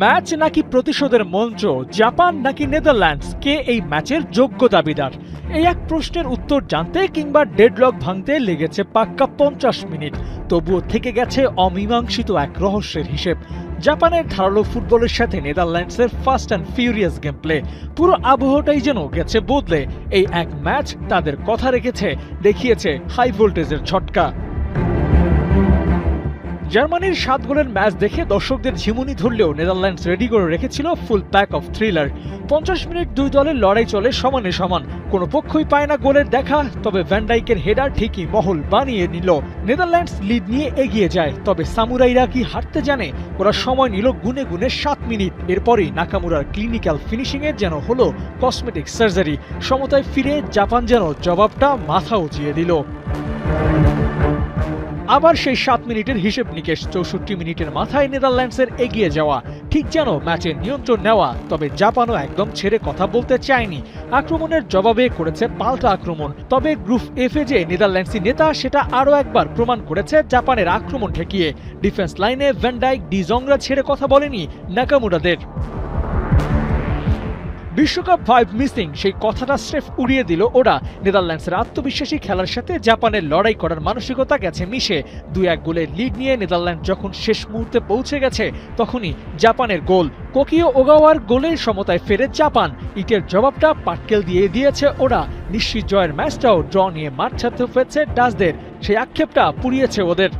Match নাকি প্রতিশোধের মঞ্চ, জাপান নাকি নেদারল্যান্ডস, কে এই ম্যাচের যোগ্য দাবিদার? এই এক প্রশ্নের উত্তর জানতে কিংবা ডেডলক ভাঙতে লেগেছে পাক্কা 50 মিনিট। তবুও থেকে গেছে অমীমাংসিত এক রহস্যের হিসেব। জাপানের ধারালো ফুটবলের সাথে নেদারল্যান্ডসের fast and furious game play, পুরো আবহাওয়াটাই যেন গেছে বদলে। এই এক ম্যাচ তাদের কথা রেখেছে, দেখিয়েছে হাই ভোল্টেজের ঝটকা। জার্মানির 7 গোলের ম্যাচ দেখে দর্শকদের ঝিমুনি ধরলেও নেদারল্যান্ডস রেডি করে রেখেছিল ফুল প্যাক অফ থ্রিলার। 50 মিনিট দুই দলের লড়াই চলে সমানে সমান, কোনো পক্ষই পায় না গোলের দেখা। তবে ভ্যান ডাইকের হেডার ঠিকই মহল বানিয়ে নিল। নেদারল্যান্ডস লিড নিয়ে এগিয়ে যায়, তবে সামুরাইরা কি হারতে জানে? ওরা সময় নিল গুনে গুনে 7 মিনিট। এরপরই নাকামুরার ক্লিনিক্যাল ফিনিশিংয়ে যেন হলো কসমেটিক সার্জারি। সমতায় ফিরে জাপান যেন জবাবটা মাথা উঁচিয়ে দিল। আবার সেই 7 মিনিটের হিসেব নিকেশ। 64 মিনিটের মাথায় নেদারল্যান্ডসের এগিয়ে যাওয়া, ঠিক যেন ম্যাচের নিয়ন্ত্রণ নেওয়া। তবে জাপানও একদম ছেড়ে কথা বলতে চায়নি। আক্রমণের জবাবে করেছে পাল্টা আক্রমণ। তবে গ্রুপ এফে যে নেদারল্যান্ডসি নেতা, সেটা আরও একবার প্রমাণ করেছে জাপানের আক্রমণ ঠেকিয়ে। ডিফেন্স লাইনে ভ্যান ডাইক, ডি জংরা ছেড়ে কথা বলেনি নাকামুরাদের। বিশ্বকাপ 5 মিসিং, সেই কথাটা স্রেফ উড়িয়ে দিল ওরা। নেদারল্যান্ডসের আত্মবিশ্বাসী খেলার সাথে জাপানের লড়াই করার মানসিকতা গেছে মিশে। 2-1 গোলের লিড নিয়ে নেদারল্যান্ড যখন শেষ মুহূর্তে পৌঁছে গেছে, তখনই জাপানের গোল। কোকিও ওগাওয়ার গোলের সমতায় ফেরে জাপান। ইটের জবাবটা পাটকেল দিয়ে দিয়েছে ওরা। নিশ্চিত জয়ের ম্যাচটাও ড্র নিয়ে মাঠ ছাড়তে হয়েছে ডাচদের। সেই আক্ষেপটা পুড়িয়েছে ওদের।